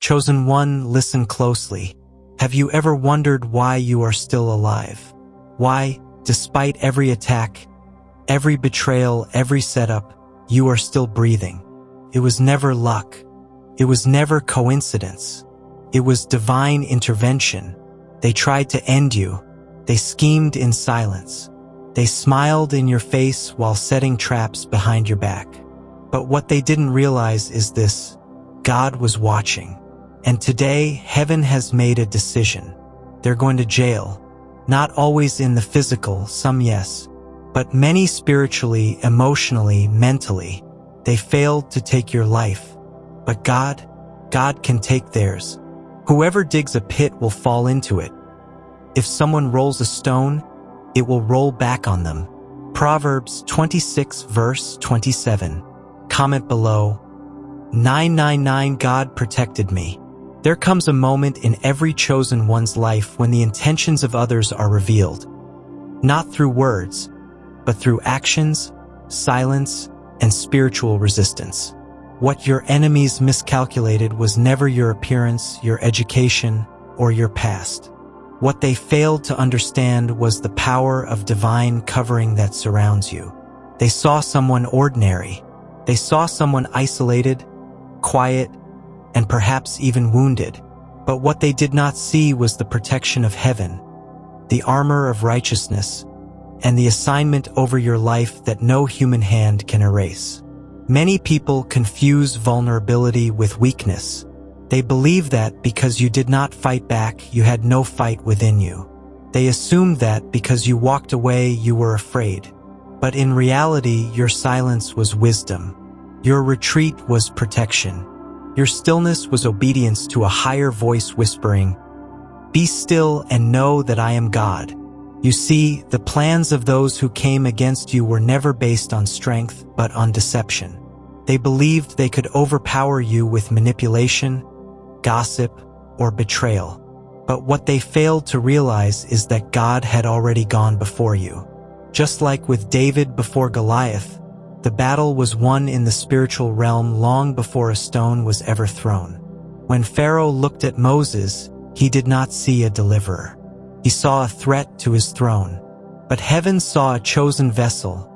Chosen one, listen closely. Have you ever wondered why you are still alive? Why, despite every attack, every betrayal, every setup, you are still breathing? It was never luck. It was never coincidence. It was divine intervention. They tried to end you. They schemed in silence. They smiled in your face while setting traps behind your back. But what they didn't realize is this: God was watching. And today, heaven has made a decision. They're going to jail. Not always in the physical, some yes, but many spiritually, emotionally, mentally. They failed to take your life. But God can take theirs. Whoever digs a pit will fall into it. If someone rolls a stone, it will roll back on them. Proverbs 26 verse 27. Comment below. 999 God protected me. There comes a moment in every chosen one's life when the intentions of others are revealed. Not through words, but through actions, silence, and spiritual resistance. What your enemies miscalculated was never your appearance, your education, or your past. What they failed to understand was the power of divine covering that surrounds you. They saw someone ordinary. They saw someone isolated, quiet, and perhaps even wounded. But what they did not see was the protection of heaven, the armor of righteousness, and the assignment over your life that no human hand can erase. Many people confuse vulnerability with weakness. They believe that because you did not fight back, you had no fight within you. They assumed that because you walked away, you were afraid. But in reality, your silence was wisdom. Your retreat was protection. Your stillness was obedience to a higher voice whispering, "Be still and know that I am God." You see, the plans of those who came against you were never based on strength, but on deception. They believed they could overpower you with manipulation, gossip, or betrayal. But what they failed to realize is that God had already gone before you. Just like with David before Goliath, the battle was won in the spiritual realm long before a stone was ever thrown. When Pharaoh looked at Moses, he did not see a deliverer. He saw a threat to his throne. But heaven saw a chosen vessel,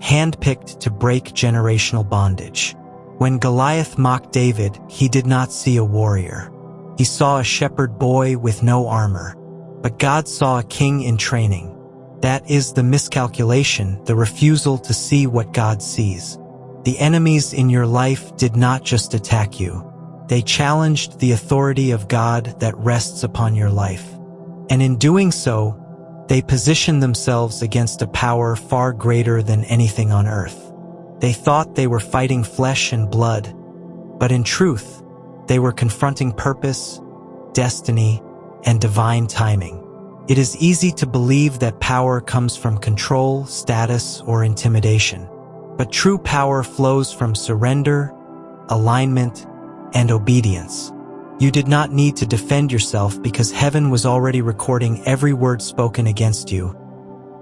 handpicked to break generational bondage. When Goliath mocked David, he did not see a warrior. He saw a shepherd boy with no armor. But God saw a king in training. That is the miscalculation, the refusal to see what God sees. The enemies in your life did not just attack you. They challenged the authority of God that rests upon your life. And in doing so, they positioned themselves against a power far greater than anything on earth. They thought they were fighting flesh and blood, but in truth, they were confronting purpose, destiny, and divine timing. It is easy to believe that power comes from control, status, or intimidation. But true power flows from surrender, alignment, and obedience. You did not need to defend yourself because heaven was already recording every word spoken against you,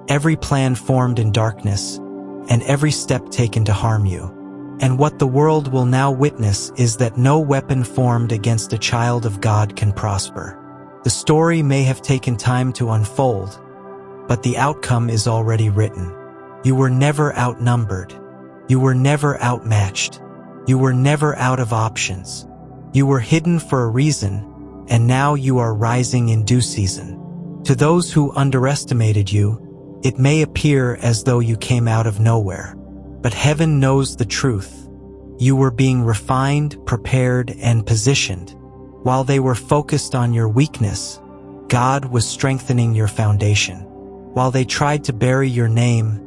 every plan formed in darkness, and every step taken to harm you. And what the world will now witness is that no weapon formed against a child of God can prosper. The story may have taken time to unfold, but the outcome is already written. You were never outnumbered. You were never outmatched. You were never out of options. You were hidden for a reason, and now you are rising in due season. To those who underestimated you, it may appear as though you came out of nowhere. But heaven knows the truth. You were being refined, prepared, and positioned. While they were focused on your weakness, God was strengthening your foundation. While they tried to bury your name,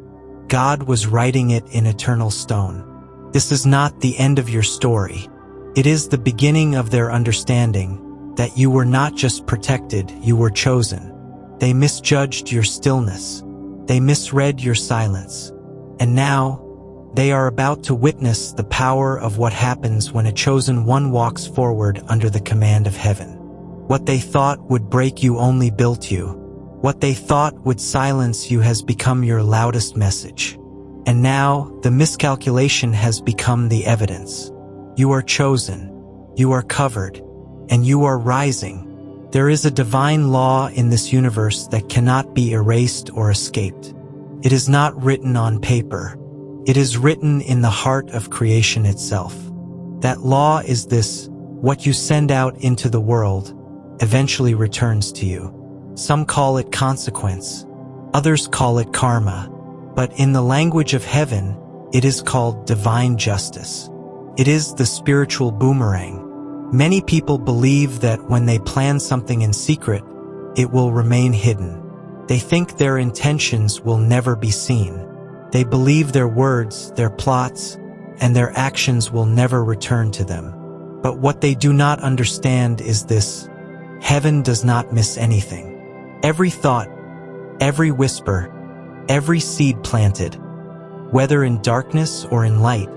God was writing it in eternal stone. This is not the end of your story. It is the beginning of their understanding that you were not just protected, you were chosen. They misjudged your stillness. They misread your silence. And now, they are about to witness the power of what happens when a chosen one walks forward under the command of heaven. What they thought would break you only built you. What they thought would silence you has become your loudest message. And now, the miscalculation has become the evidence. You are chosen. You are covered. and you are rising. There is a divine law in this universe that cannot be erased or escaped. It is not written on paper. It is written in the heart of creation itself. That law is this: what you send out into the world eventually returns to you. Some call it consequence. Others call it karma. But in the language of heaven, it is called divine justice. It is the spiritual boomerang. Many people believe that when they plan something in secret, it will remain hidden. They think their intentions will never be seen. They believe their words, their plots, and their actions will never return to them. But what they do not understand is this: heaven does not miss anything. Every thought, every whisper, every seed planted, whether in darkness or in light,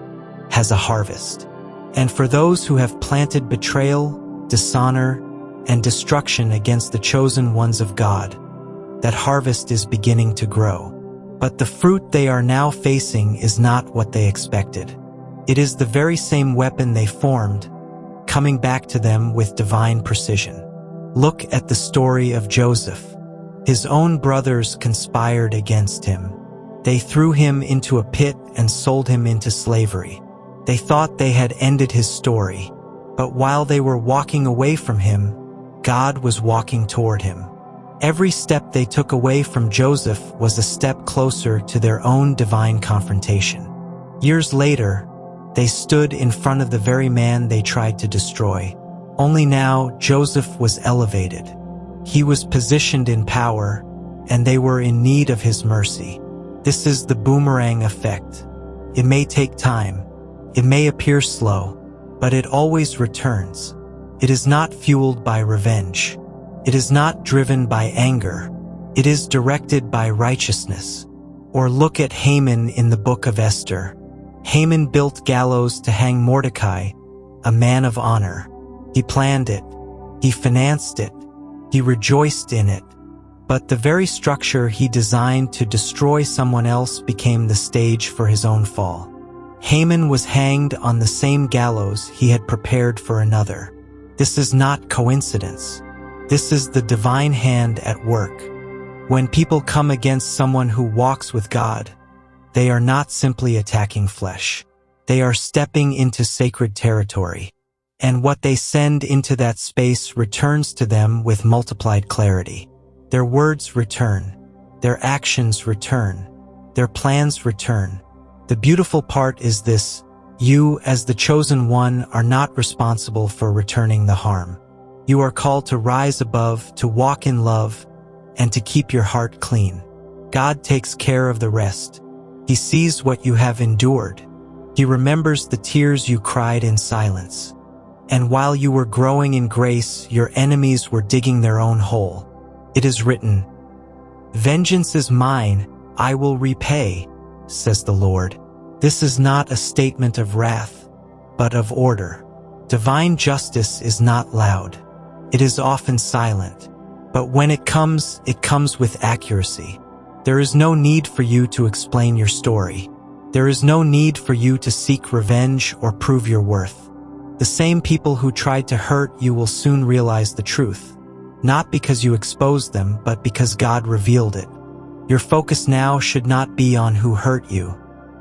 has a harvest. And for those who have planted betrayal, dishonor, and destruction against the chosen ones of God, that harvest is beginning to grow. But the fruit they are now facing is not what they expected. It is the very same weapon they formed, coming back to them with divine precision. Look at the story of Joseph. His own brothers conspired against him. They threw him into a pit and sold him into slavery. They thought they had ended his story, but while they were walking away from him, God was walking toward him. Every step they took away from Joseph was a step closer to their own divine confrontation. Years later, they stood in front of the very man they tried to destroy. Only now, Joseph was elevated. He was positioned in power, and they were in need of his mercy. This is the boomerang effect. It may take time. It may appear slow, but it always returns. It is not fueled by revenge. It is not driven by anger. It is directed by righteousness. Or look at Haman in the book of Esther. Haman built gallows to hang Mordecai, a man of honor. He planned it. He financed it. He rejoiced in it. But the very structure he designed to destroy someone else became the stage for his own fall. Haman was hanged on the same gallows he had prepared for another. This is not coincidence. This is the divine hand at work. When people come against someone who walks with God, they are not simply attacking flesh. They are stepping into sacred territory. And what they send into that space returns to them with multiplied clarity. Their words return. Their actions return. Their plans return. The beautiful part is this: you, as the chosen one, are not responsible for returning the harm. You are called to rise above, to walk in love, and to keep your heart clean. God takes care of the rest. He sees what you have endured. He remembers the tears you cried in silence. And while you were growing in grace, your enemies were digging their own hole. It is written, "Vengeance is mine, I will repay," says the Lord. This is not a statement of wrath, but of order. Divine justice is not loud. It is often silent. But when it comes with accuracy. There is no need for you to explain your story. There is no need for you to seek revenge or prove your worth. The same people who tried to hurt you will soon realize the truth. Not because you exposed them, but because God revealed it. Your focus now should not be on who hurt you.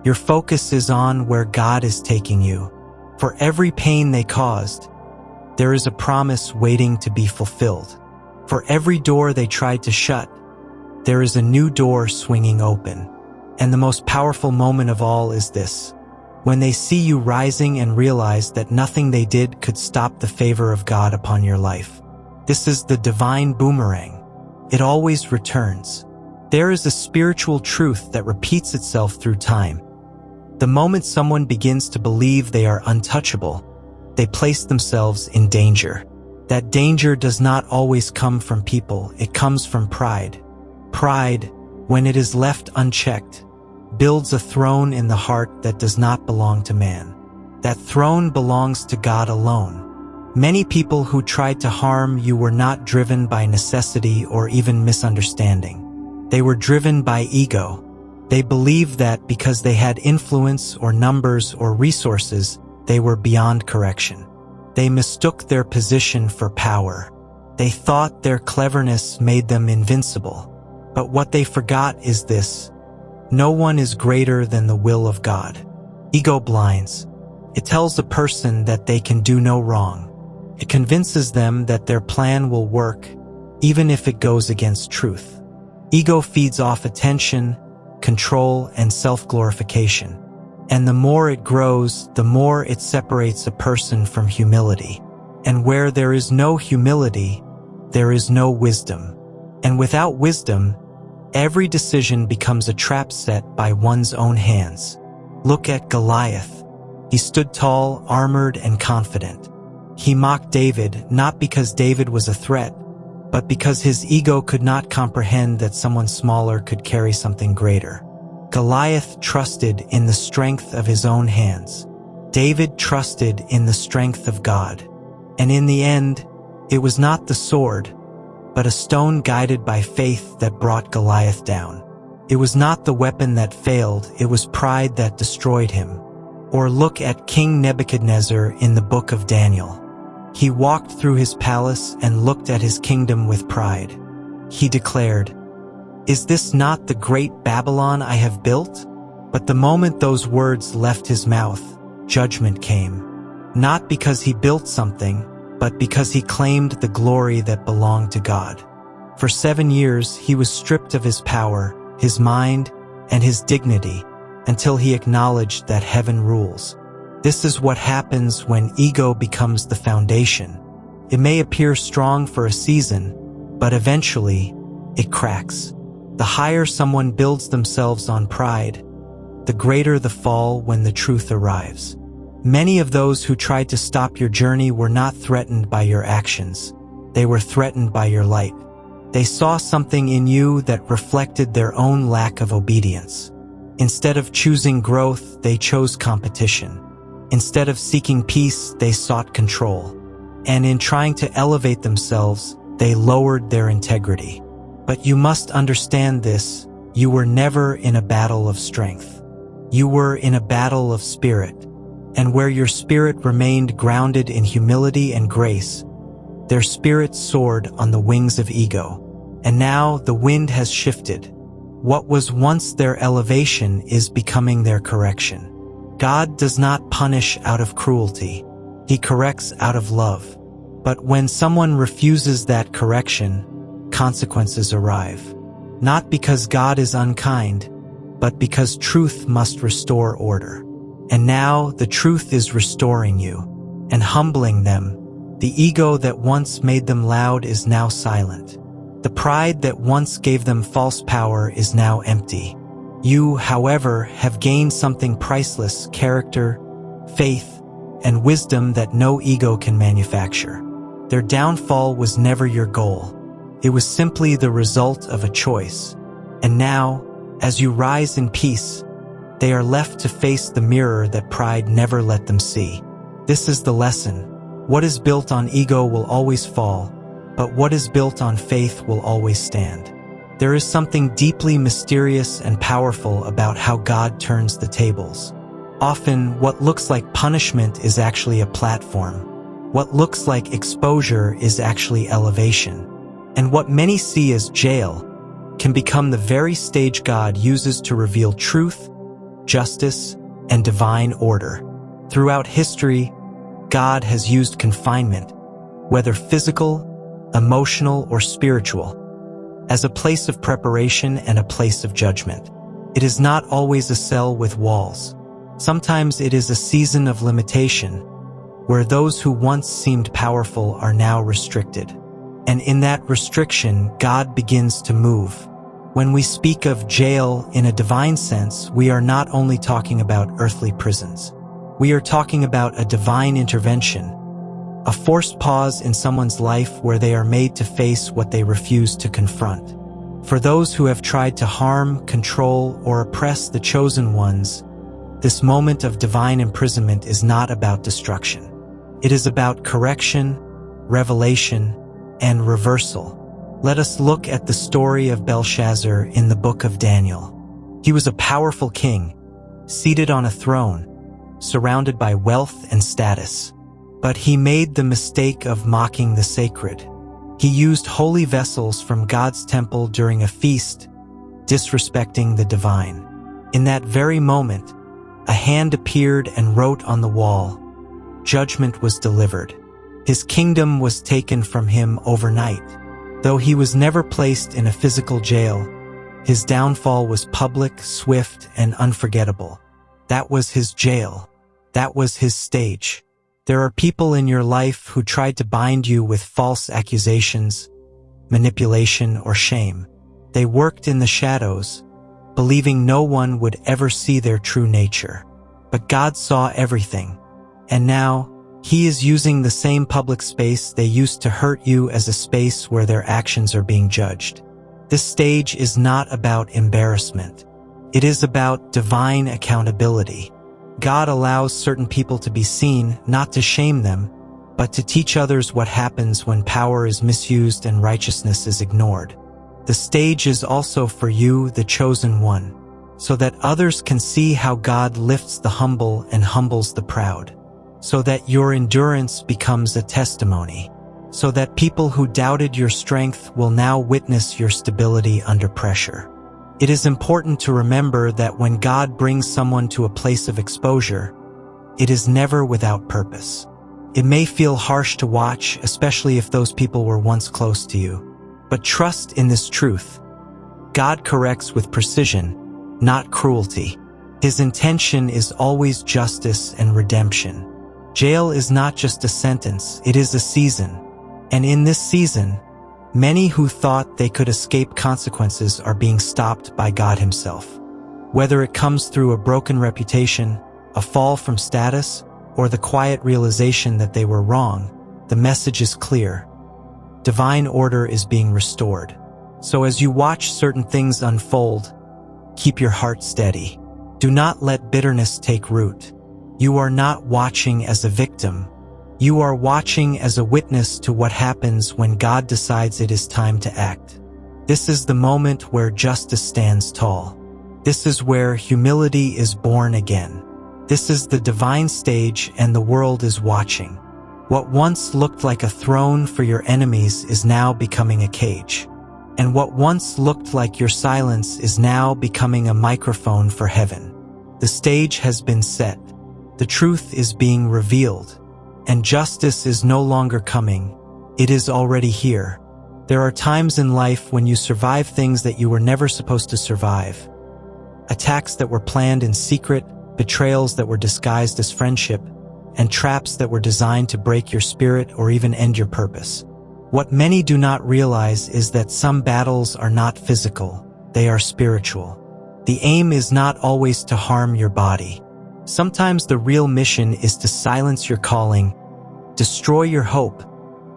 Your focus is on where God is taking you. For every pain they caused, there is a promise waiting to be fulfilled. For every door they tried to shut, there is a new door swinging open. And the most powerful moment of all is this: when they see you rising and realize that nothing they did could stop the favor of God upon your life. This is the divine boomerang. It always returns. There is a spiritual truth that repeats itself through time. The moment someone begins to believe they are untouchable, they place themselves in danger. That danger does not always come from people, it comes from pride. Pride, when it is left unchecked, builds a throne in the heart that does not belong to man. That throne belongs to God alone. Many people who tried to harm you were not driven by necessity or even misunderstanding. They were driven by ego. They believed that because they had influence or numbers or resources, they were beyond correction. They mistook their position for power. They thought their cleverness made them invincible. But what they forgot is this: no one is greater than the will of God. Ego blinds. It tells a person that they can do no wrong. It convinces them that their plan will work, even if it goes against truth. Ego feeds off attention, control, and self-glorification. And the more it grows, the more it separates a person from humility. And where there is no humility, there is no wisdom. And without wisdom, every decision becomes a trap set by one's own hands. Look at Goliath. He stood tall, armored, and confident. He mocked David, not because David was a threat, but because his ego could not comprehend that someone smaller could carry something greater. Goliath trusted in the strength of his own hands. David trusted in the strength of God. And in the end, it was not the sword, but a stone guided by faith that brought Goliath down. It was not the weapon that failed, it was pride that destroyed him. Or look at King Nebuchadnezzar in the book of Daniel. He walked through his palace and looked at his kingdom with pride. He declared, "Is this not the great Babylon I have built?" But the moment those words left his mouth, judgment came. Not because he built something, but because he claimed the glory that belonged to God. For 7 years, he was stripped of his power, his mind, and his dignity, until he acknowledged that heaven rules. This is what happens when ego becomes the foundation. It may appear strong for a season, but eventually, it cracks. The higher someone builds themselves on pride, the greater the fall when the truth arrives. Many of those who tried to stop your journey were not threatened by your actions. They were threatened by your light. They saw something in you that reflected their own lack of obedience. Instead of choosing growth, they chose competition. Instead of seeking peace, they sought control. And in trying to elevate themselves, they lowered their integrity. But you must understand this: you were never in a battle of strength. You were in a battle of spirit. And where your spirit remained grounded in humility and grace, their spirit soared on the wings of ego. And now the wind has shifted. What was once their elevation is becoming their correction. God does not punish out of cruelty. He corrects out of love. But when someone refuses that correction, consequences arrive. Not because God is unkind, but because truth must restore order. And now the truth is restoring you and humbling them. The ego that once made them loud is now silent. The pride that once gave them false power is now empty. You, however, have gained something priceless: character, faith, and wisdom that no ego can manufacture. Their downfall was never your goal. It was simply the result of a choice. And now, as you rise in peace, they are left to face the mirror that pride never let them see. This is the lesson. What is built on ego will always fall, but what is built on faith will always stand. There is something deeply mysterious and powerful about how God turns the tables. Often, what looks like punishment is actually a platform. What looks like exposure is actually elevation. And what many see as jail can become the very stage God uses to reveal truth, justice, and divine order. Throughout history, God has used confinement, whether physical, emotional, or spiritual, as a place of preparation and a place of judgment. It is not always a cell with walls. Sometimes it is a season of limitation, where those who once seemed powerful are now restricted. And in that restriction, God begins to move. When we speak of jail in a divine sense, we are not only talking about earthly prisons. We are talking about a divine intervention, a forced pause in someone's life where they are made to face what they refuse to confront. For those who have tried to harm, control, or oppress the chosen ones, this moment of divine imprisonment is not about destruction. It is about correction, revelation, and reversal. Let us look at the story of Belshazzar in the book of Daniel. He was a powerful king, seated on a throne, surrounded by wealth and status. But he made the mistake of mocking the sacred. He used holy vessels from God's temple during a feast, disrespecting the divine. In that very moment, a hand appeared and wrote on the wall, "Judgment was delivered." His kingdom was taken from him overnight. Though he was never placed in a physical jail, his downfall was public, swift, and unforgettable. That was his jail. That was his stage. There are people in your life who tried to bind you with false accusations, manipulation, or shame. They worked in the shadows, believing no one would ever see their true nature. But God saw everything, and now He is using the same public space they used to hurt you as a space where their actions are being judged. This stage is not about embarrassment. It is about divine accountability. God allows certain people to be seen, not to shame them, but to teach others what happens when power is misused and righteousness is ignored. The stage is also for you, the chosen one, so that others can see how God lifts the humble and humbles the proud, so that your endurance becomes a testimony, so that people who doubted your strength will now witness your stability under pressure. It is important to remember that when God brings someone to a place of exposure, it is never without purpose. It may feel harsh to watch, especially if those people were once close to you. But trust in this truth. God corrects with precision, not cruelty. His intention is always justice and redemption. Jail is not just a sentence, it is a season. And in this season, many who thought they could escape consequences are being stopped by God Himself. Whether it comes through a broken reputation, a fall from status, or the quiet realization that they were wrong, the message is clear. Divine order is being restored. So as you watch certain things unfold, keep your heart steady. Do not let bitterness take root. You are not watching as a victim. You are watching as a witness to what happens when God decides it is time to act. This is the moment where justice stands tall. This is where humility is born again. This is the divine stage, and the world is watching. What once looked like a throne for your enemies is now becoming a cage. And what once looked like your silence is now becoming a microphone for heaven. The stage has been set. The truth is being revealed. And justice is no longer coming. It is already here. There are times in life when you survive things that you were never supposed to survive. Attacks that were planned in secret, betrayals that were disguised as friendship, and traps that were designed to break your spirit or even end your purpose. What many do not realize is that some battles are not physical, they are spiritual. The aim is not always to harm your body. Sometimes the real mission is to silence your calling, destroy your hope,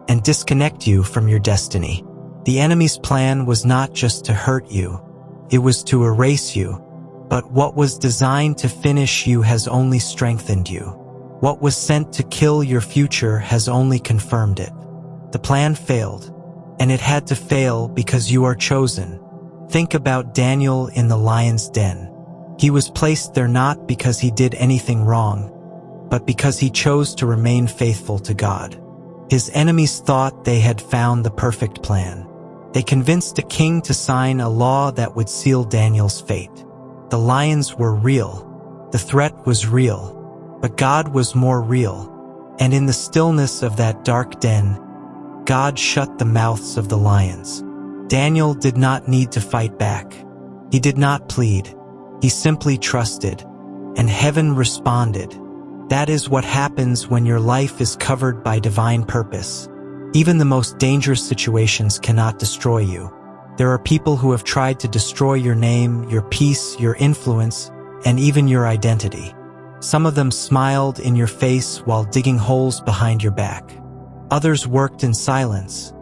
and disconnect you from your destiny. The enemy's plan was not just to hurt you, it was to erase you. But what was designed to finish you has only strengthened you. What was sent to kill your future has only confirmed it. The plan failed, and it had to fail because you are chosen. Think about Daniel in the lion's den. He was placed there not because he did anything wrong, but because he chose to remain faithful to God. His enemies thought they had found the perfect plan. They convinced a king to sign a law that would seal Daniel's fate. The lions were real. The threat was real. But God was more real. And in the stillness of that dark den, God shut the mouths of the lions. Daniel did not need to fight back. He did not plead. He simply trusted. And heaven responded. That is what happens when your life is covered by divine purpose. Even the most dangerous situations cannot destroy you. There are people who have tried to destroy your name, your peace, your influence, and even your identity. Some of them smiled in your face while digging holes behind your back. Others worked in silence,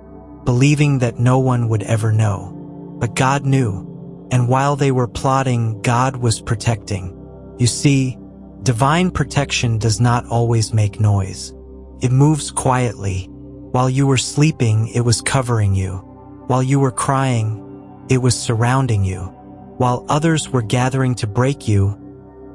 believing that no one would ever know. But God knew, and while they were plotting, God was protecting. You see, divine protection does not always make noise. It moves quietly. While you were sleeping, it was covering you. While you were crying, it was surrounding you. While others were gathering to break you,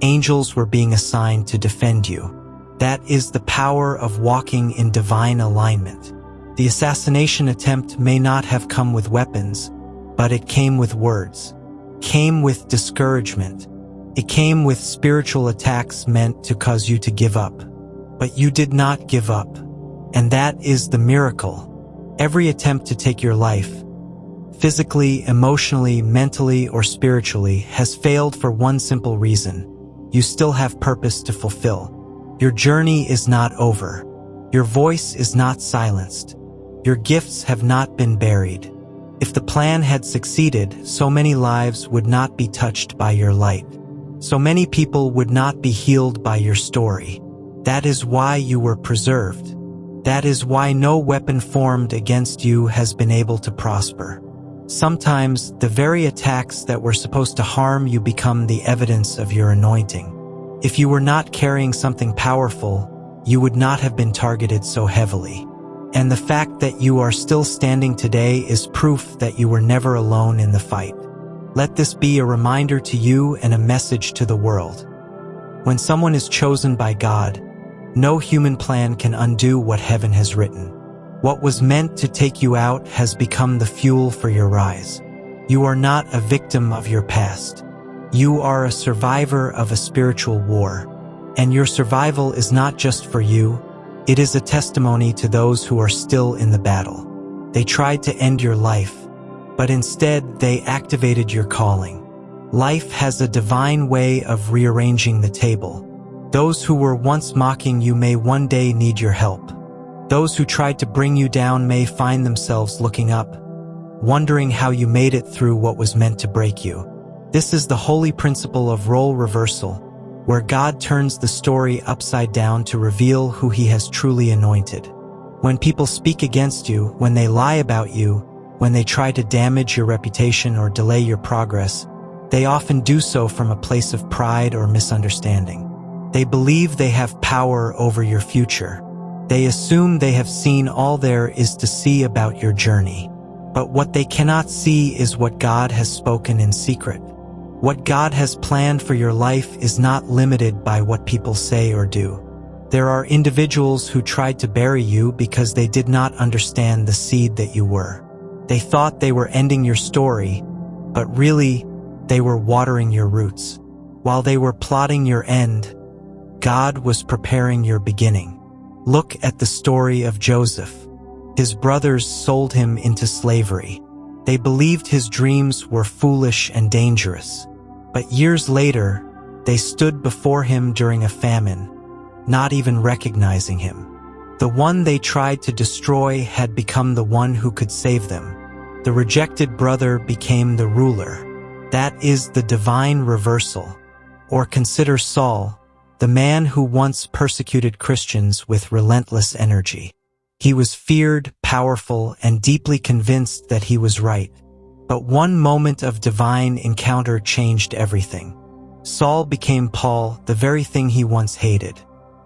angels were being assigned to defend you. That is the power of walking in divine alignment. The assassination attempt may not have come with weapons, but it came with words, came with discouragement. It came with spiritual attacks meant to cause you to give up. But you did not give up. And that is the miracle. Every attempt to take your life, physically, emotionally, mentally, or spiritually, has failed for one simple reason. You still have purpose to fulfill. Your journey is not over. Your voice is not silenced. Your gifts have not been buried. If the plan had succeeded, so many lives would not be touched by your light. So many people would not be healed by your story. That is why you were preserved. That is why no weapon formed against you has been able to prosper. Sometimes, the very attacks that were supposed to harm you become the evidence of your anointing. If you were not carrying something powerful, you would not have been targeted so heavily. And the fact that you are still standing today is proof that you were never alone in the fight. Let this be a reminder to you and a message to the world. When someone is chosen by God, no human plan can undo what heaven has written. What was meant to take you out has become the fuel for your rise. You are not a victim of your past. You are a survivor of a spiritual war. And your survival is not just for you, it is a testimony to those who are still in the battle. They tried to end your life, but instead they activated your calling. Life has a divine way of rearranging the table. Those who were once mocking you may one day need your help. Those who tried to bring you down may find themselves looking up, wondering how you made it through what was meant to break you. This is the holy principle of role reversal, where God turns the story upside down to reveal who He has truly anointed. When people speak against you, when they lie about you, when they try to damage your reputation or delay your progress, they often do so from a place of pride or misunderstanding. They believe they have power over your future. They assume they have seen all there is to see about your journey. But what they cannot see is what God has spoken in secret. What God has planned for your life is not limited by what people say or do. There are individuals who tried to bury you because they did not understand the seed that you were. They thought they were ending your story, but really, they were watering your roots. While they were plotting your end, God was preparing your beginning. Look at the story of Joseph. His brothers sold him into slavery. They believed his dreams were foolish and dangerous. But years later, they stood before him during a famine, not even recognizing him. The one they tried to destroy had become the one who could save them. The rejected brother became the ruler. That is the divine reversal. Or consider Saul, the man who once persecuted Christians with relentless energy. He was feared, powerful, and deeply convinced that he was right. But one moment of divine encounter changed everything. Saul became Paul, the very thing he once hated.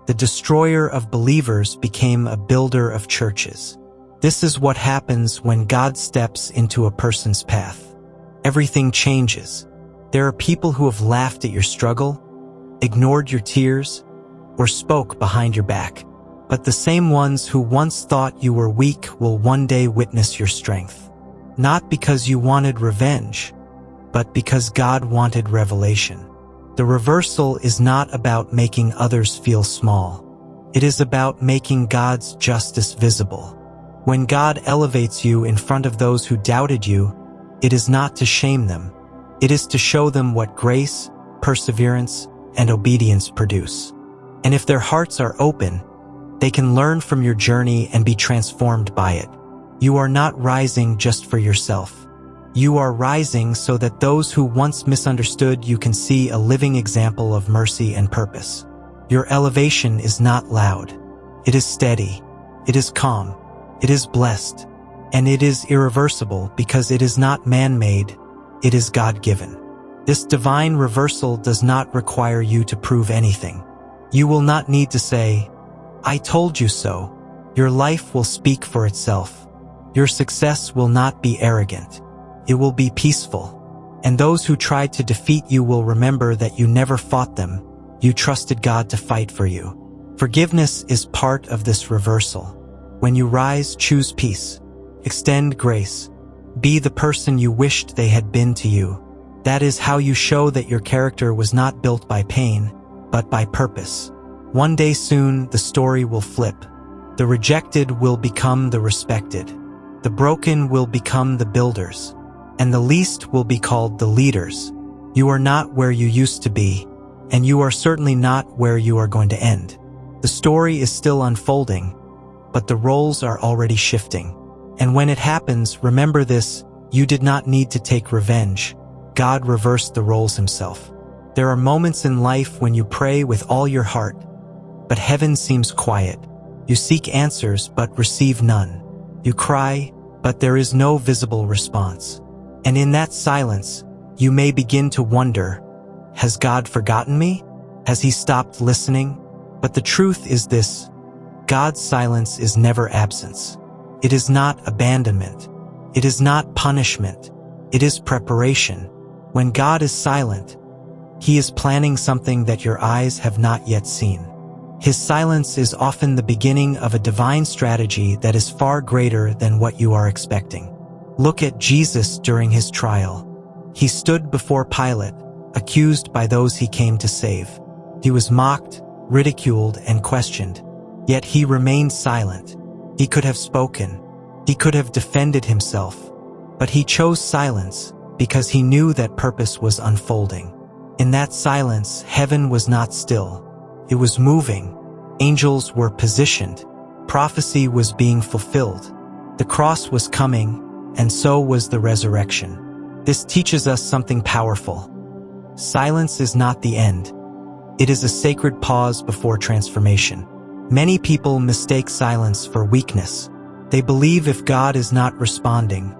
The destroyer of believers became a builder of churches. This is what happens when God steps into a person's path. Everything changes. There are people who have laughed at your struggle, ignored your tears, or spoke behind your back. But the same ones who once thought you were weak will one day witness your strength. Not because you wanted revenge, but because God wanted revelation. The reversal is not about making others feel small. It is about making God's justice visible. When God elevates you in front of those who doubted you, it is not to shame them. It is to show them what grace, perseverance, and obedience produce. And if their hearts are open, they can learn from your journey and be transformed by it. You are not rising just for yourself. You are rising so that those who once misunderstood you can see a living example of mercy and purpose. Your elevation is not loud. It is steady. It is calm. It is blessed. And it is irreversible because it is not man-made. It is God-given. This divine reversal does not require you to prove anything. You will not need to say, "I told you so." Your life will speak for itself. Your success will not be arrogant. It will be peaceful. And those who tried to defeat you will remember that you never fought them. You trusted God to fight for you. Forgiveness is part of this reversal. When you rise, choose peace. Extend grace. Be the person you wished they had been to you. That is how you show that your character was not built by pain, but by purpose. One day soon, the story will flip. The rejected will become the respected. The broken will become the builders. And the least will be called the leaders. You are not where you used to be, and you are certainly not where you are going to end. The story is still unfolding, but the roles are already shifting. And when it happens, remember this: you did not need to take revenge. God reversed the roles himself. There are moments in life when you pray with all your heart, but heaven seems quiet. You seek answers, but receive none. You cry, but there is no visible response. And in that silence, you may begin to wonder, has God forgotten me? Has he stopped listening? But the truth is this: God's silence is never absence. It is not abandonment. It is not punishment. It is preparation. When God is silent, he is planning something that your eyes have not yet seen. His silence is often the beginning of a divine strategy that is far greater than what you are expecting. Look at Jesus during his trial. He stood before Pilate, accused by those he came to save. He was mocked, ridiculed, and questioned. Yet he remained silent. He could have spoken. He could have defended himself. But he chose silence because he knew that purpose was unfolding. In that silence, heaven was not still. It was moving. Angels were positioned. Prophecy was being fulfilled. The cross was coming, and so was the resurrection. This teaches us something powerful. Silence is not the end. It is a sacred pause before transformation. Many people mistake silence for weakness. They believe if God is not responding,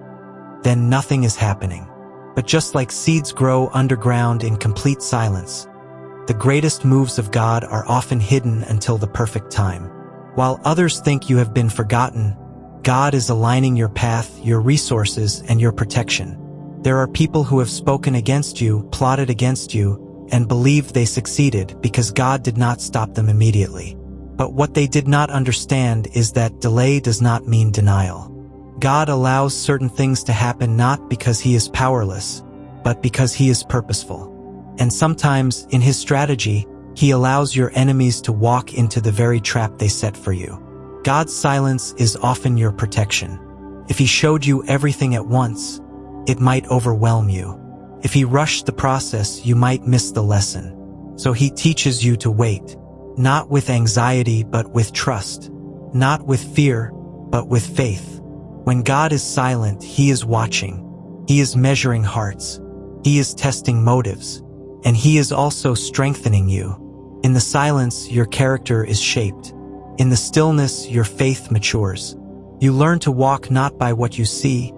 then nothing is happening. But just like seeds grow underground in complete silence, the greatest moves of God are often hidden until the perfect time. While others think you have been forgotten, God is aligning your path, your resources, and your protection. There are people who have spoken against you, plotted against you, and believed they succeeded because God did not stop them immediately. But what they did not understand is that delay does not mean denial. God allows certain things to happen not because he is powerless, but because he is purposeful. And sometimes, in his strategy, he allows your enemies to walk into the very trap they set for you. God's silence is often your protection. If he showed you everything at once, it might overwhelm you. If he rushed the process, you might miss the lesson. So he teaches you to wait, not with anxiety but with trust, not with fear but with faith. When God is silent, he is watching. He is measuring hearts. He is testing motives. And he is also strengthening you. In the silence, your character is shaped. In the stillness, your faith matures. You learn to walk not by what you see,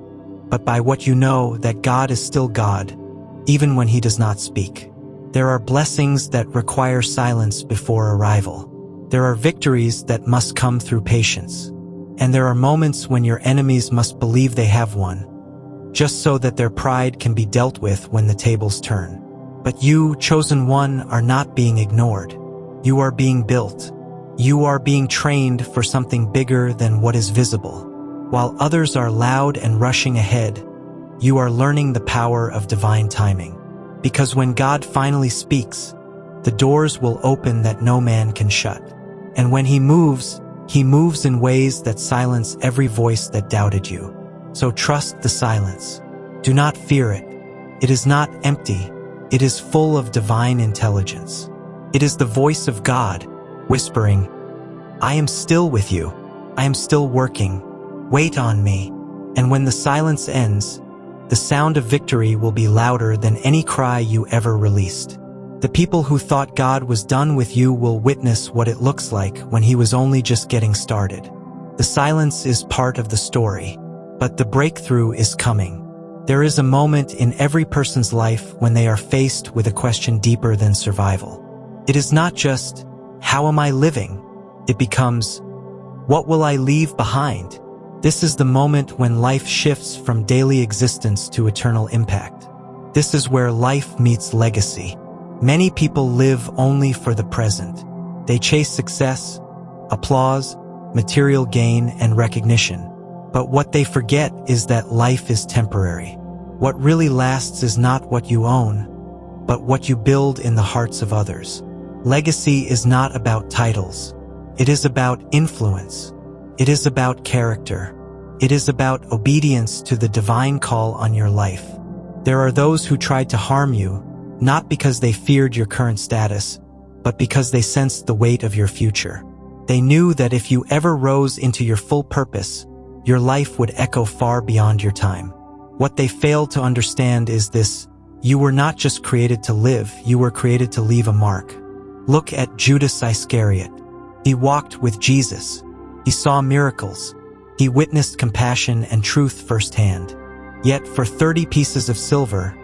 but by what you know, that God is still God, even when he does not speak. There are blessings that require silence before arrival. There are victories that must come through patience. And there are moments when your enemies must believe they have won, just so that their pride can be dealt with when the tables turn. But you, chosen one, are not being ignored. You are being built. You are being trained for something bigger than what is visible. While others are loud and rushing ahead, you are learning the power of divine timing. Because when God finally speaks, the doors will open that no man can shut. And when he moves in ways that silence every voice that doubted you. So trust the silence. Do not fear it. It is not empty. It is full of divine intelligence. It is the voice of God, whispering, I am still with you. I am still working. Wait on me. And when the silence ends, the sound of victory will be louder than any cry you ever released. The people who thought God was done with you will witness what it looks like when he was only just getting started. The silence is part of the story, but the breakthrough is coming. There is a moment in every person's life when they are faced with a question deeper than survival. It is not just, how am I living? It becomes, what will I leave behind? This is the moment when life shifts from daily existence to eternal impact. This is where life meets legacy. Many people live only for the present. They chase success, applause, material gain, and recognition. But what they forget is that life is temporary. What really lasts is not what you own, but what you build in the hearts of others. Legacy is not about titles. It is about influence. It is about character. It is about obedience to the divine call on your life. There are those who tried to harm you, not because they feared your current status, but because they sensed the weight of your future. They knew that if you ever rose into your full purpose, your life would echo far beyond your time. What they failed to understand is this: you were not just created to live, you were created to leave a mark. Look at Judas Iscariot. He walked with Jesus. He saw miracles. He witnessed compassion and truth firsthand. Yet for 30 pieces of silver,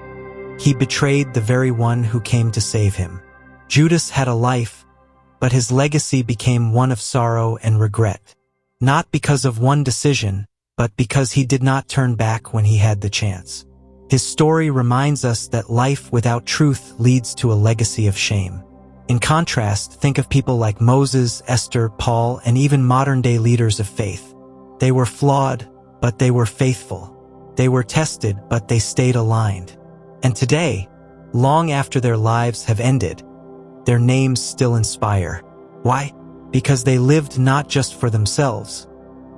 he betrayed the very one who came to save him. Judas had a life, but his legacy became one of sorrow and regret. Not because of one decision, but because he did not turn back when he had the chance. His story reminds us that life without truth leads to a legacy of shame. In contrast, think of people like Moses, Esther, Paul, and even modern-day leaders of faith. They were flawed, but they were faithful. They were tested, but they stayed aligned. And today, long after their lives have ended, their names still inspire. Why? Because they lived not just for themselves,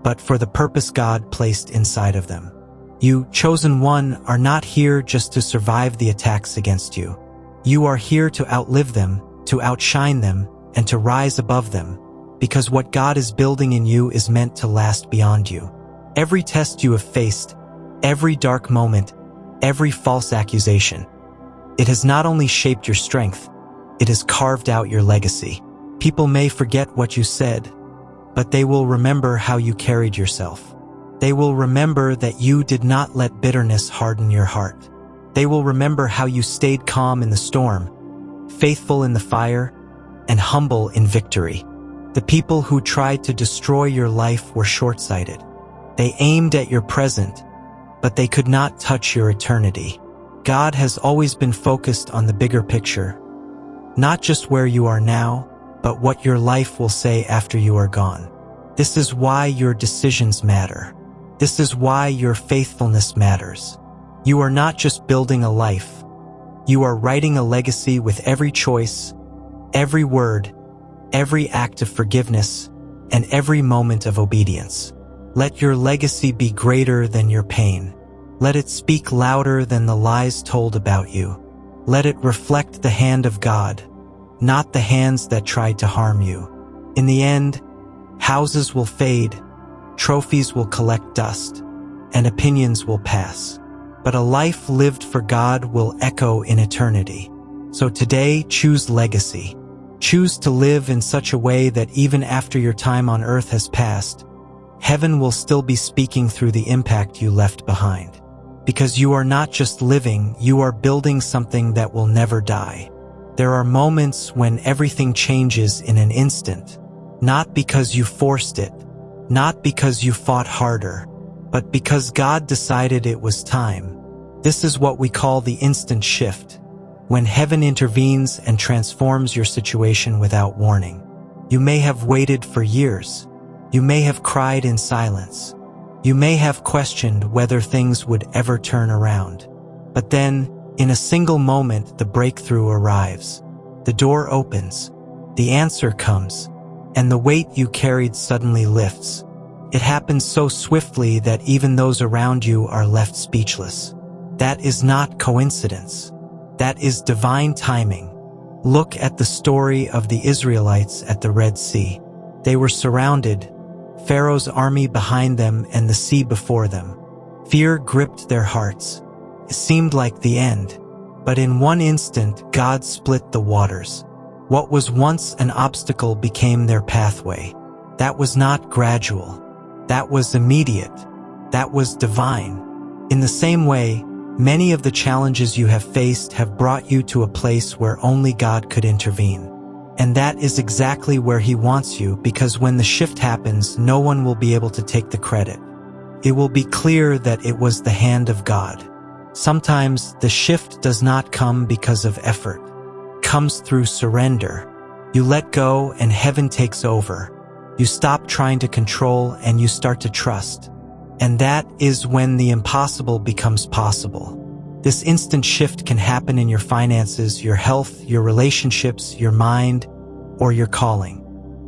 but for the purpose God placed inside of them. You, chosen one, are not here just to survive the attacks against you. You are here to outlive them, to outshine them, and to rise above them, because what God is building in you is meant to last beyond you. Every test you have faced, every dark moment, every false accusation, it has not only shaped your strength, it has carved out your legacy. People may forget what you said, but they will remember how you carried yourself. They will remember that you did not let bitterness harden your heart. They will remember how you stayed calm in the storm, faithful in the fire, and humble in victory. The people who tried to destroy your life were short-sighted. They aimed at your present, but they could not touch your eternity. God has always been focused on the bigger picture, not just where you are now, but what your life will say after you are gone. This is why your decisions matter. This is why your faithfulness matters. You are not just building a life. You are writing a legacy with every choice, every word, every act of forgiveness, and every moment of obedience. Let your legacy be greater than your pain. Let it speak louder than the lies told about you. Let it reflect the hand of God, not the hands that tried to harm you. In the end, houses will fade, trophies will collect dust, and opinions will pass. But a life lived for God will echo in eternity. So today, choose legacy. Choose to live in such a way that even after your time on earth has passed, heaven will still be speaking through the impact you left behind. Because you are not just living, you are building something that will never die. There are moments when everything changes in an instant, not because you forced it, not because you fought harder, but because God decided it was time. This is what we call the instant shift, when heaven intervenes and transforms your situation without warning. You may have waited for years. You may have cried in silence. You may have questioned whether things would ever turn around. But then, in a single moment, the breakthrough arrives. The door opens, the answer comes, and the weight you carried suddenly lifts. It happens so swiftly that even those around you are left speechless. That is not coincidence. That is divine timing. Look at the story of the Israelites at the Red Sea. They were surrounded, Pharaoh's army behind them and the sea before them. Fear gripped their hearts. It seemed like the end. But in one instant, God split the waters. What was once an obstacle became their pathway. That was not gradual. That was immediate. That was divine. In the same way, many of the challenges you have faced have brought you to a place where only God could intervene. And that is exactly where He wants you, because when the shift happens, no one will be able to take the credit. It will be clear that it was the hand of God. Sometimes the shift does not come because of effort. It comes through surrender. You let go and heaven takes over. You stop trying to control and you start to trust. And that is when the impossible becomes possible. This instant shift can happen in your finances, your health, your relationships, your mind, or your calling.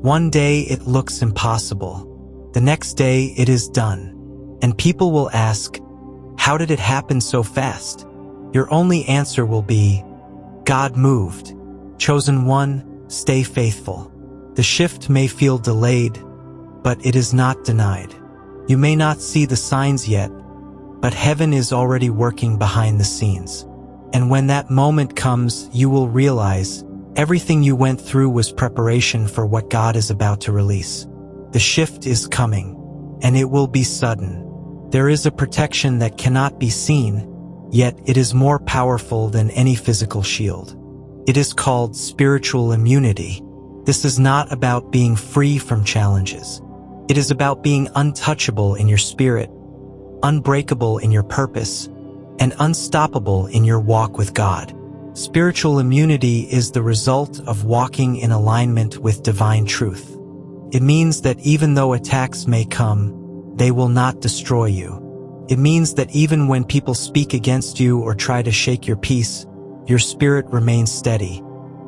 One day it looks impossible. The next day it is done. And people will ask, how did it happen so fast? Your only answer will be, God moved. Chosen one, stay faithful. The shift may feel delayed, but it is not denied. You may not see the signs yet, but heaven is already working behind the scenes. And when that moment comes, you will realize everything you went through was preparation for what God is about to release. The shift is coming, and it will be sudden. There is a protection that cannot be seen, yet it is more powerful than any physical shield. It is called spiritual immunity. This is not about being free from challenges. It is about being untouchable in your spirit, unbreakable in your purpose, and unstoppable in your walk with God. Spiritual immunity is the result of walking in alignment with divine truth. It means that even though attacks may come, they will not destroy you. It means that even when people speak against you or try to shake your peace, your spirit remains steady,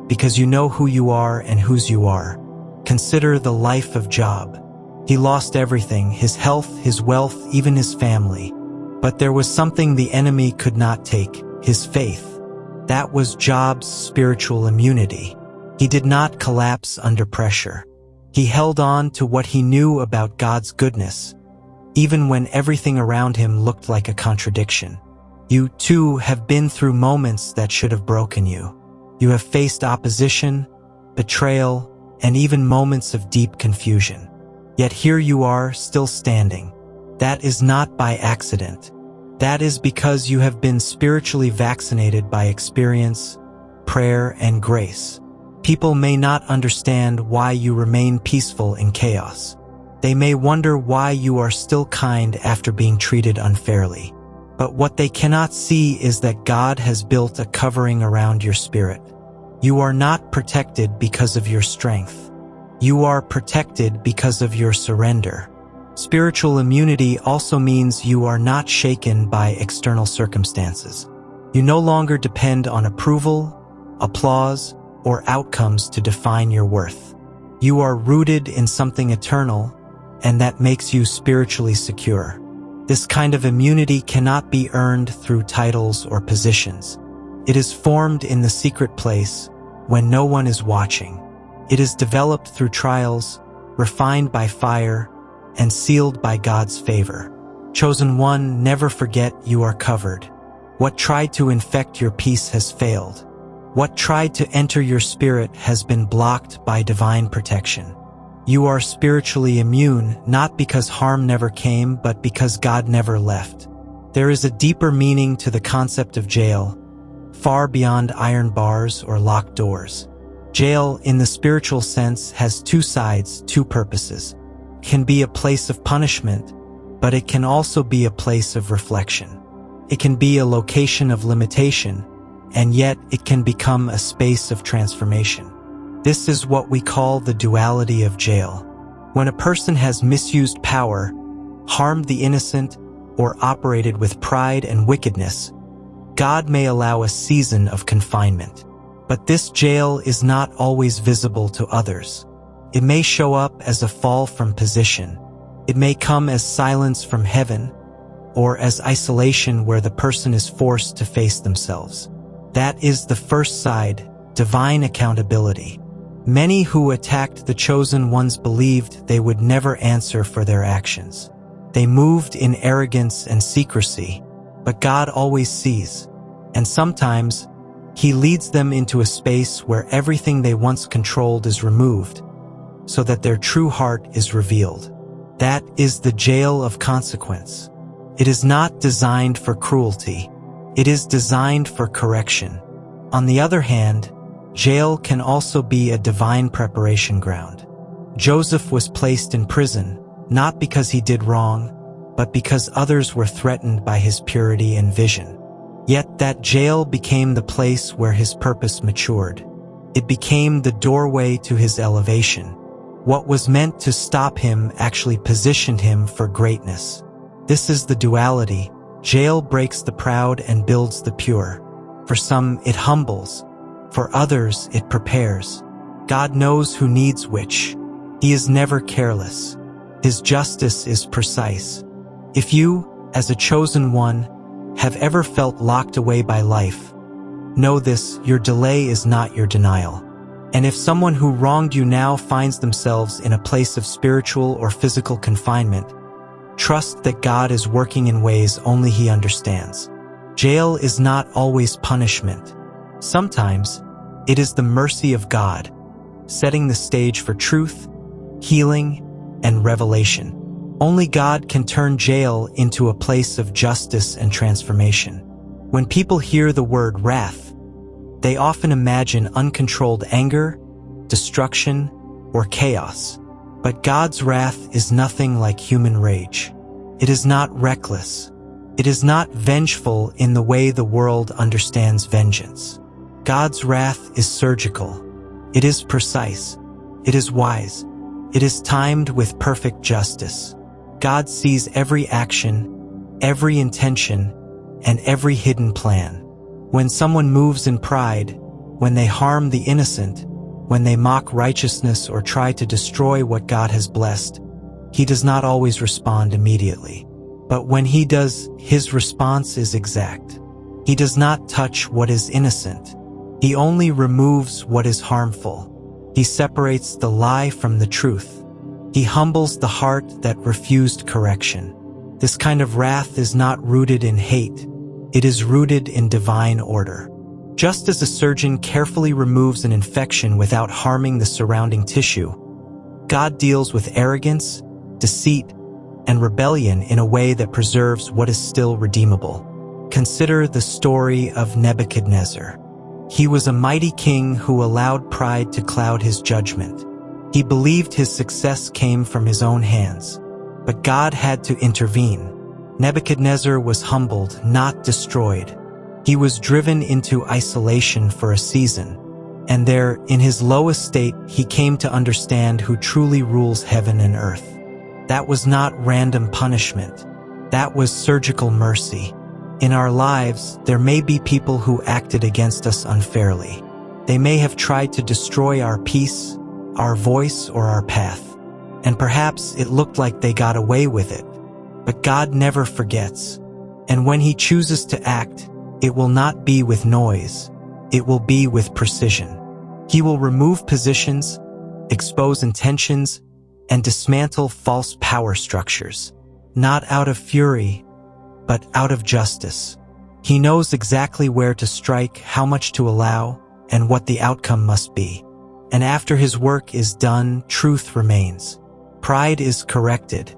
because you know who you are and whose you are. Consider the life of Job. He lost everything, his health, his wealth, even his family. But there was something the enemy could not take, his faith. That was Job's spiritual immunity. He did not collapse under pressure. He held on to what he knew about God's goodness, even when everything around him looked like a contradiction. You, too, have been through moments that should have broken you. You have faced opposition, betrayal, and even moments of deep confusion. Yet here you are, still standing. That is not by accident. That is because you have been spiritually vaccinated by experience, prayer, and grace. People may not understand why you remain peaceful in chaos. They may wonder why you are still kind after being treated unfairly. But what they cannot see is that God has built a covering around your spirit. You are not protected because of your strength. You are protected because of your surrender. Spiritual immunity also means you are not shaken by external circumstances. You no longer depend on approval, applause, or outcomes to define your worth. You are rooted in something eternal, and that makes you spiritually secure. This kind of immunity cannot be earned through titles or positions. It is formed in the secret place when no one is watching. It is developed through trials, refined by fire, and sealed by God's favor. Chosen one, never forget you are covered. What tried to infect your peace has failed. What tried to enter your spirit has been blocked by divine protection. You are spiritually immune, not because harm never came, but because God never left. There is a deeper meaning to the concept of jail, far beyond iron bars or locked doors. Jail, in the spiritual sense, has two sides, two purposes. It can be a place of punishment, but it can also be a place of reflection. It can be a location of limitation, and yet it can become a space of transformation. This is what we call the duality of jail. When a person has misused power, harmed the innocent, or operated with pride and wickedness, God may allow a season of confinement. But this jail is not always visible to others. It may show up as a fall from position. It may come as silence from heaven, or as isolation where the person is forced to face themselves. That is the first side, divine accountability. Many who attacked the chosen ones believed they would never answer for their actions. They moved in arrogance and secrecy, but God always sees. And sometimes, He leads them into a space where everything they once controlled is removed, so that their true heart is revealed. That is the jail of consequence. It is not designed for cruelty. It is designed for correction. On the other hand, jail can also be a divine preparation ground. Joseph was placed in prison, not because he did wrong, but because others were threatened by his purity and vision. Yet that jail became the place where his purpose matured. It became the doorway to his elevation. What was meant to stop him actually positioned him for greatness. This is the duality. Jail breaks the proud and builds the pure. For some, it humbles. For others, it prepares. God knows who needs which. He is never careless. His justice is precise. If you, as a chosen one, have ever felt locked away by life, know this: your delay is not your denial. And if someone who wronged you now finds themselves in a place of spiritual or physical confinement, trust that God is working in ways only He understands. Jail is not always punishment. Sometimes, it is the mercy of God, setting the stage for truth, healing, and revelation. Only God can turn jail into a place of justice and transformation. When people hear the word wrath, they often imagine uncontrolled anger, destruction, or chaos. But God's wrath is nothing like human rage. It is not reckless. It is not vengeful in the way the world understands vengeance. God's wrath is surgical. It is precise. It is wise. It is timed with perfect justice. God sees every action, every intention, and every hidden plan. When someone moves in pride, when they harm the innocent, when they mock righteousness or try to destroy what God has blessed, He does not always respond immediately. But when He does, His response is exact. He does not touch what is innocent. He only removes what is harmful. He separates the lie from the truth. He humbles the heart that refused correction. This kind of wrath is not rooted in hate. It is rooted in divine order. Just as a surgeon carefully removes an infection without harming the surrounding tissue, God deals with arrogance, deceit, and rebellion in a way that preserves what is still redeemable. Consider the story of Nebuchadnezzar. He was a mighty king who allowed pride to cloud his judgment. He believed his success came from his own hands, but God had to intervene. Nebuchadnezzar was humbled, not destroyed. He was driven into isolation for a season, and there, in his lowest state, he came to understand who truly rules heaven and earth. That was not random punishment. That was surgical mercy. In our lives, there may be people who acted against us unfairly. They may have tried to destroy our peace, our voice, or our path. And perhaps it looked like they got away with it. But God never forgets. And when He chooses to act, it will not be with noise. It will be with precision. He will remove positions, expose intentions, and dismantle false power structures. Not out of fury, but out of justice. He knows exactly where to strike, how much to allow, and what the outcome must be. And after His work is done, truth remains. Pride is corrected,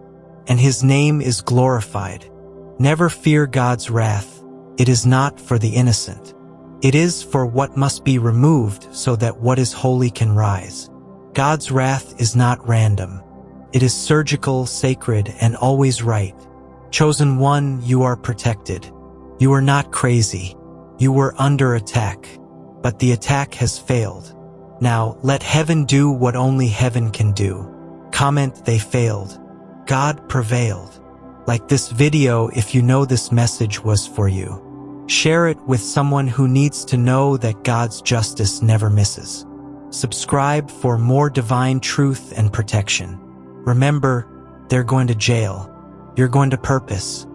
and His name is glorified. Never fear God's wrath. It is not for the innocent. It is for what must be removed so that what is holy can rise. God's wrath is not random. It is surgical, sacred, and always right. Chosen one, you are protected. You are not crazy. You were under attack, but the attack has failed. Now, let heaven do what only heaven can do. Comment, they failed. God prevailed. Like this video if you know this message was for you. Share it with someone who needs to know that God's justice never misses. Subscribe for more divine truth and protection. Remember, they're going to jail. You're going to purpose.